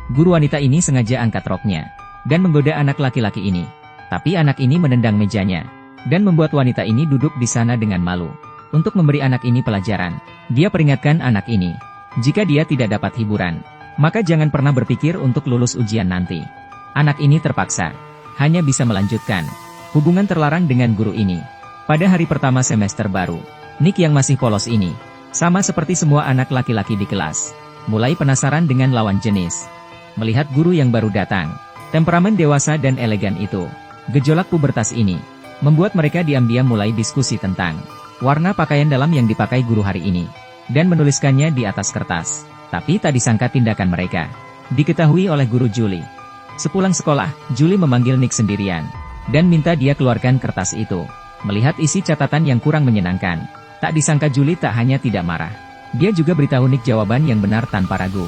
Guru wanita ini sengaja angkat roknya dan menggoda anak laki-laki ini. Tapi anak ini menendang mejanya dan membuat wanita ini duduk di sana dengan malu. Untuk memberi anak ini pelajaran, dia peringatkan anak ini, jika dia tidak dapat hiburan, maka jangan pernah berpikir untuk lulus ujian nanti. Anak ini terpaksa hanya bisa melanjutkan hubungan terlarang dengan guru ini. Pada hari pertama semester baru, Nick yang masih polos ini, sama seperti semua anak laki-laki di kelas, mulai penasaran dengan lawan jenis. Melihat guru yang baru datang, temperamen dewasa dan elegan itu, gejolak pubertas ini, membuat mereka diam-diam mulai diskusi tentang warna pakaian dalam yang dipakai guru hari ini, dan menuliskannya di atas kertas. Tapi tak disangka tindakan mereka diketahui oleh guru Julie. Sepulang sekolah, Julie memanggil Nick sendirian dan minta dia keluarkan kertas itu. Melihat isi catatan yang kurang menyenangkan, tak disangka Julie tak hanya tidak marah, dia juga beritahu Nick jawaban yang benar tanpa ragu.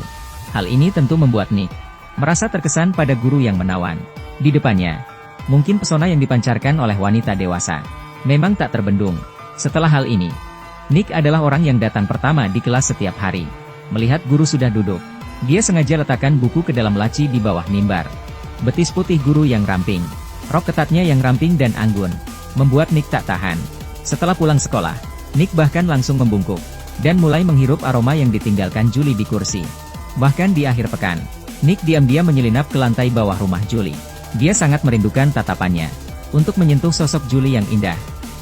Hal ini tentu membuat Nick merasa terkesan pada guru yang menawan di depannya. Mungkin pesona yang dipancarkan oleh wanita dewasa memang tak terbendung. Setelah hal ini, Nick adalah orang yang datang pertama di kelas setiap hari. Melihat guru sudah duduk, dia sengaja letakkan buku ke dalam laci di bawah mimbar. Betis putih guru yang ramping, rok ketatnya yang ramping dan anggun, membuat Nick tak tahan. Setelah pulang sekolah, Nick bahkan langsung membungkuk dan mulai menghirup aroma yang ditinggalkan Julie di kursi. Bahkan di akhir pekan, Nick diam-diam menyelinap ke lantai bawah rumah Julie. Dia sangat merindukan tatapannya untuk menyentuh sosok Julie yang indah.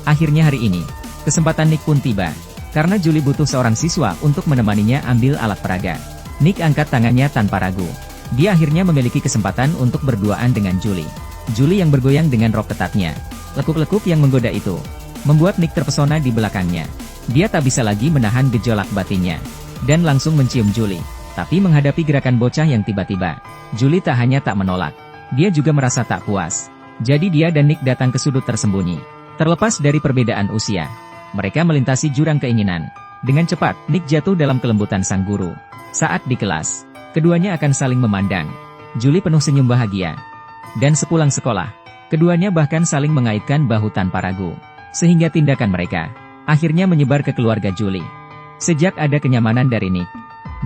Akhirnya hari ini, kesempatan Nick pun tiba, karena Julie butuh seorang siswa untuk menemaninya ambil alat peraga. Nick angkat tangannya tanpa ragu. Dia akhirnya memiliki kesempatan untuk berduaan dengan Julie. Julie yang bergoyang dengan rok ketatnya, lekuk-lekuk yang menggoda itu, membuat Nick terpesona di belakangnya. Dia tak bisa lagi menahan gejolak batinnya, dan langsung mencium Julie. Tapi menghadapi gerakan bocah yang tiba-tiba, Julie tak hanya tak menolak, dia juga merasa tak puas. Jadi dia dan Nick datang ke sudut tersembunyi. Terlepas dari perbedaan usia, mereka melintasi jurang keinginan. Dengan cepat, Nick jatuh dalam kelembutan sang guru. Saat di kelas, keduanya akan saling memandang. Julie penuh senyum bahagia. Dan sepulang sekolah, keduanya bahkan saling mengaitkan bahu tanpa ragu. Sehingga tindakan mereka akhirnya menyebar ke keluarga Julie. Sejak ada kenyamanan dari Nick,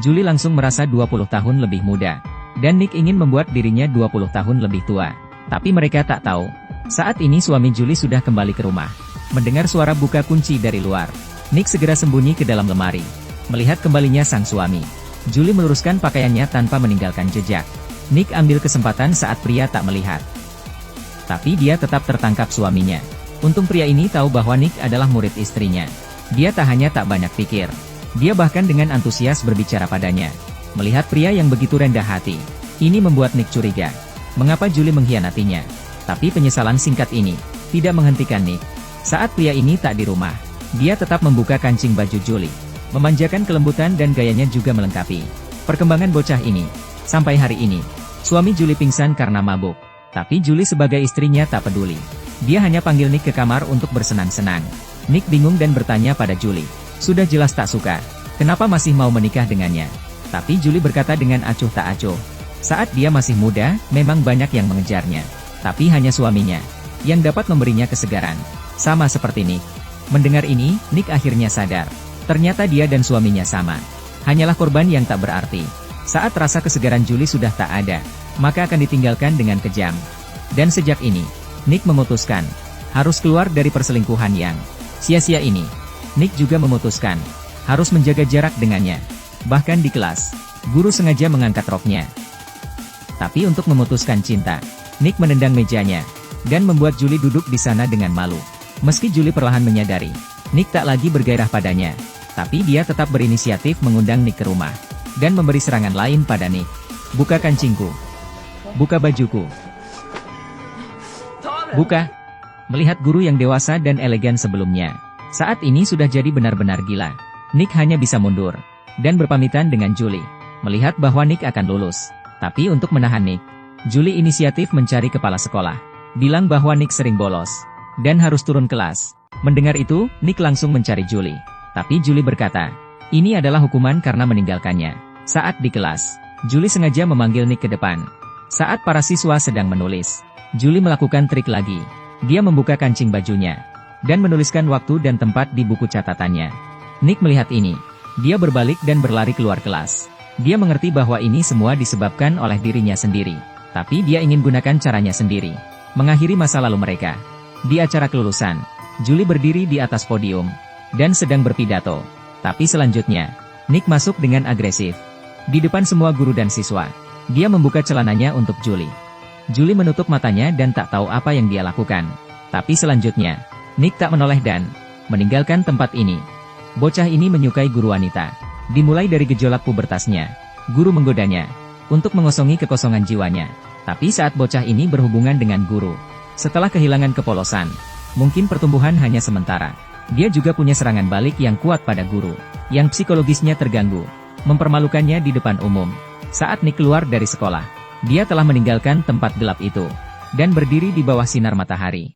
Julie langsung merasa 20 tahun lebih muda. Dan Nick ingin membuat dirinya 20 tahun lebih tua. Tapi mereka tak tahu, saat ini suami Julie sudah kembali ke rumah. Mendengar suara buka kunci dari luar, Nick segera sembunyi ke dalam lemari. Melihat kembalinya sang suami, Julie meluruskan pakaiannya tanpa meninggalkan jejak. Nick ambil kesempatan saat pria tak melihat. Tapi dia tetap tertangkap suaminya. Untung pria ini tahu bahwa Nick adalah murid istrinya. Dia tak hanya tak banyak pikir, dia bahkan dengan antusias berbicara padanya. Melihat pria yang begitu rendah hati, ini membuat Nick curiga. Mengapa Julie mengkhianatinya? Tapi penyesalan singkat ini tidak menghentikan Nick. Saat pria ini tak di rumah, dia tetap membuka kancing baju Julie, memanjakan kelembutan dan gayanya juga melengkapi perkembangan bocah ini. Sampai hari ini, suami Julie pingsan karena mabuk. Tapi Julie sebagai istrinya tak peduli. Dia hanya panggil Nick ke kamar untuk bersenang-senang. Nick bingung dan bertanya pada Julie, sudah jelas tak suka, kenapa masih mau menikah dengannya? Tapi Julie berkata dengan acuh tak acuh, saat dia masih muda, memang banyak yang mengejarnya. Tapi hanya suaminya yang dapat memberinya kesegaran. Sama seperti Nick. Mendengar ini, Nick akhirnya sadar. Ternyata dia dan suaminya sama. Hanyalah korban yang tak berarti. Saat rasa kesegaran Julie sudah tak ada, maka akan ditinggalkan dengan kejam. Dan sejak ini, Nick memutuskan harus keluar dari perselingkuhan yang sia-sia ini. Nick juga memutuskan harus menjaga jarak dengannya. Bahkan di kelas, guru sengaja mengangkat roknya. Tapi untuk memutuskan cinta, Nick menendang mejanya dan membuat Julie duduk di sana dengan malu. Meski Julie perlahan menyadari, Nick tak lagi bergairah padanya, tapi dia tetap berinisiatif mengundang Nick ke rumah dan memberi serangan lain pada Nick. Buka kancingku. Buka bajuku. Buka. Melihat guru yang dewasa dan elegan sebelumnya, saat ini sudah jadi benar-benar gila. Nick hanya bisa mundur dan berpamitan dengan Julie. Melihat bahwa Nick akan lulus, tapi untuk menahan Nick, Julie inisiatif mencari kepala sekolah. Bilang bahwa Nick sering bolos dan harus turun kelas. Mendengar itu, Nick langsung mencari Julie. Tapi Julie berkata, ini adalah hukuman karena meninggalkannya. Saat di kelas, Julie sengaja memanggil Nick ke depan. Saat para siswa sedang menulis, Julie melakukan trik lagi. Dia membuka kancing bajunya dan menuliskan waktu dan tempat di buku catatannya. Nick melihat ini. Dia berbalik dan berlari keluar kelas. Dia mengerti bahwa ini semua disebabkan oleh dirinya sendiri. Tapi dia ingin gunakan caranya sendiri. Mengakhiri masa lalu mereka. Di acara kelulusan, Julie berdiri di atas podium dan sedang berpidato. Tapi selanjutnya, Nick masuk dengan agresif. Di depan semua guru dan siswa, dia membuka celananya untuk Julie. Julie menutup matanya dan tak tahu apa yang dia lakukan. Tapi selanjutnya, Nick tak menoleh dan meninggalkan tempat ini. Bocah ini menyukai guru wanita. Dimulai dari gejolak pubertasnya, guru menggodanya untuk mengosongi kekosongan jiwanya. Tapi saat bocah ini berhubungan dengan guru, setelah kehilangan kepolosan, mungkin pertumbuhan hanya sementara. Dia juga punya serangan balik yang kuat pada guru, yang psikologisnya terganggu, mempermalukannya di depan umum. Saat Nick keluar dari sekolah, dia telah meninggalkan tempat gelap itu, dan berdiri di bawah sinar matahari.